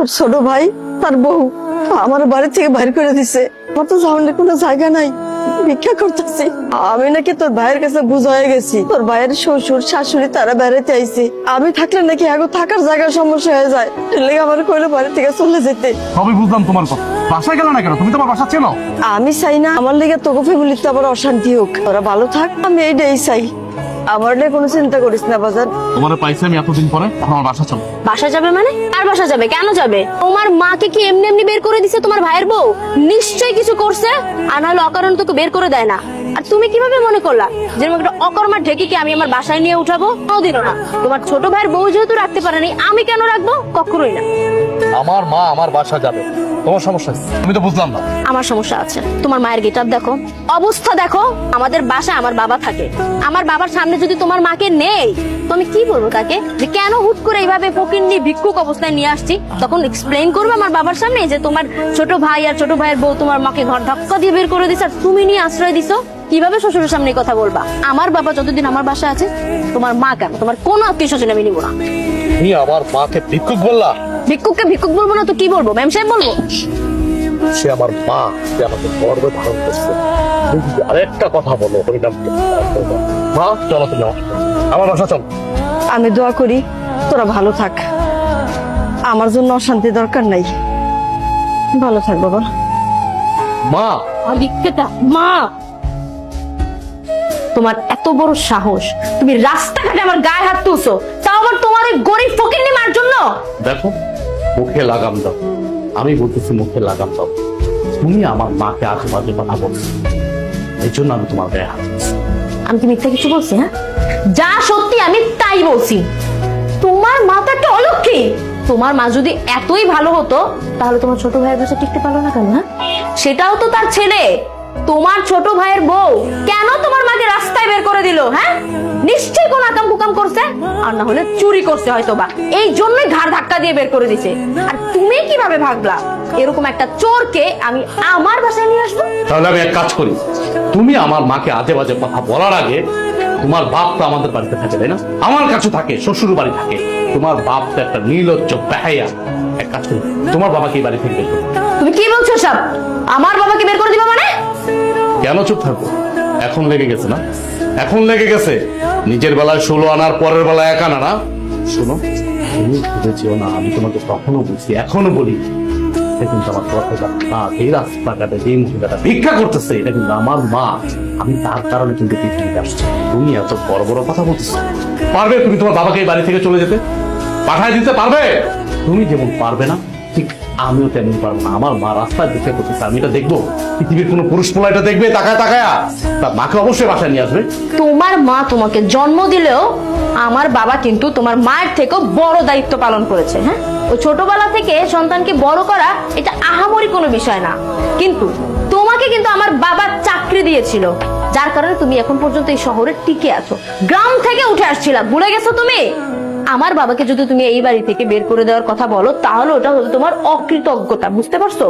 তোর ছোট ভাই তার বউ আমার বাড়ি থেকে বাইর করে দিছে। আমার তো সামনে কোনো জায়গা নাই, ভিক্ষা করতেছি। আমি নাকি তোর ভাইয়ের কাছে বুঝা হয়ে গেছি, তোর ভাইয়ের শ্বশুর শাশুড়ি তারা বেড়াতে আইছে। আমি থাকলে নাকি আগে থাকার জায়গার সমস্যা হয়ে যায়, লেগে আমার কইলো বাড়ি থেকে চলে যেতে। সবই বুঝলাম তোমার কথা, বাসায় গেল না কেন? তুমি তোমার বাসা চেনো? আমি চাই না আমার লেগে তোকে ফ্যামিলিতে আবার অশান্তি হোক, ওরা ভালো থাক, আমি এইটাই চাই। আমার নিয়ে কোনো চিন্তা করিস না বাজার। তোমার পাইছি আমি এতদিন পরে, এখন আমার বাসা চলো। বাসা যাবে মানে? আর বাসা যাবে কেন যাবে? তোমার মাকে কি এমনি এমনি বের করে দিছে তোমার ভাইয়ের বউ? নিশ্চয়ই কিছু করছে, আর নাহলে অকারণ তোকে বের করে দেয় না। আর তুমি কিভাবে মনে করলা যে একটা অকর্মা ঢেকিকে আমি আমার বাসায় নিয়ে উঠাবো? কোনোদিনও না। তোমার ছোট ভাইয়ের বউ যেহেতু রাখতে পারেনি, আমি কেন রাখবো? কখনোই না। আমার মা আমার বাসা যাবে, তোমার সমস্যা কি? আমি তো বুঝলাম না। আমার সমস্যা আছে। তোমার মায়ের গেটআপ দেখো, অবস্থা দেখো। আমাদের বাসায় আমার বাবা থাকে, আমার বাবার সামনে যদি তোমার মাকে নেই তো আমি কি বলবো তাকে যে কেন হুট করে এইভাবে ফকিন্নি ভিক্ষুক অবস্থায় নিয়ে আসছি? তখন এক্সপ্লেইন করবো আমার বাবার সামনে যে তোমার ছোট ভাই আর ছোট ভাইয়ের বউ তোমার মাকে ঘর ধাক্কা দিয়ে বের করে দিছে আর তুমি নিয়ে আশ্রয় দিছো। কিভাবে শ্বশুরের সামনে কথা বলবা? আমার বাবা যতদিন আমার বাসায় আছে, তোমার মা কেন, তোমার কোনো আত্মীয় স্বজন আমি নিবো না। তুমি আমার মাকে ভিক্ষুক বললা? ভিক্ষুককে ভিক্ষুক বলবো না তো কি বলবো? ম্যাম সাহেব বলবো? সে আমার মা, সে আমাকে গর্বে ধারণ করছে। তুমি যদি আরেকটা কথা বলো হরিনাম মা, চলো তুমি আমার বাসা চলো। আমি দোয়া করি তোরা ভালো থাক, আমার জন্য অশান্তি দরকার নাই। ভালো থাক বাবা। মা ভিক্ষাটা মা, তোমার এত বড় সাহস, তুমি রাস্তাঘাটে আমার গায়ে হাত তুলছো, তাও আবার তোমার ওই গরিব ফকিন্নি মার জন্য। দেখো, মুখে লাগাম দাও। আমি বলতেছি মুখে লাগাম দাও। তুমি আমার মাকে আশেপাশে কথা বলছো, এই জন্য আমি তোমার গায়ে হাত দিচ্ছি। আমি কি মিথ্যা কিছু বলছি? হ্যাঁ, যা সত্যি আমি তাই বলছি। তোমার মা তো একটা অলক্ষী। তোমার মা যদি এতই ভালো হতো তাহলে তোমার ছোট ভাইয়ের কাছে টিকতে পারলো না কেন? হ্যাঁ, সেটাও তো তার ছেলে। তোমার ছোট ভাইয়ের বউ কেন তোমার মাকে রাস্তায় বের করে দিল? হ্যাঁ, নিশ্চয়ই কোন আকাম কুকাম করছে, আর না হলে চুরি করছে হয়তো বা, এই জন্যই ঘাড় ধাক্কা দিয়ে বের করে দিছে। আর তুমি কিভাবে ভাবলা এরকম একটা চোরকে আমি আমার বাসায় নিয়ে আসবো? তাহলে আমি এক কাজ করি, তুমি আমার মাকে আজে বাজে কথা বলার আগে, তোমার বাপ তো আমাদের বাড়িতে থাকে তাই না? আমার কাছে থাকে, শ্বশুর বাড়ি থাকে। তোমার বাপ তো একটা নির্লজ্জ বেহায়া। এক কাজ করি, তোমার বাবাকে এই বাড়ি থেকে বের করো। তুমি কি বলছো সব? আমার বাবাকে বের করে দিবা মানে? কেন চুপ থাকবো? এখন লেগে গেছে না? এখন লেগে গেছে। নিজের বেলায় 16 আনার, পরের বেলায় 1 আনা না। শোনো, তুমি ভেবেছিও না আমি তোমাকে তখনো বলছি, এখনো বলি, এটা কিন্তু আমার কথা না। এই রাস্তাঘাটে যে মহিলাটা ভিক্ষা করতেছে, এটা কিন্তু আমার মা। আমি তার কারণে কিন্তু পৃথিবীতে আসছি। তুমি এত বড় বড় কথা বলতেছো। পারবে তুমি তোমার বাবাকে এই বাড়ি থেকে চলে যেতে? পাঠায় দিতে পারবে? তুমি যেমন পারবে না, ঠিক আমিও তেমন পারবো না। আমার মা রাস্তায় ভিক্ষা করতেছে, আমি এটা দেখবো? পৃথিবীর কোনো পুরুষ পোলা এটা দেখবে তাকায় তাকায়া? তার মাকে অবশ্যই বাসায় নিয়ে আসবে। তোমার মা তোমাকে জন্ম দিলেও আমার বাবা কিন্তু তোমার মায়ের থেকেও বড় দায়িত্ব পালন করেছে। হ্যাঁ, ওই ছোটবেলা থেকে সন্তানকে বড় করা এটা আহামরি কোনো বিষয় না, কিন্তু তোমাকে কিন্তু আমার বাবা চাকরি দিয়েছিল, যার কারণে তুমি এখন পর্যন্ত এই শহরে টিকে আছো। গ্রাম থেকে উঠে আসছিলা, ভুলে গেছো তুমি? আমার বাবাকে যদি তুমি এই বাড়ি থেকে বের করে দেওয়ার কথা বলো তাহলে ওটা হলো তোমার অকৃতজ্ঞতা, বুঝতে পারছো?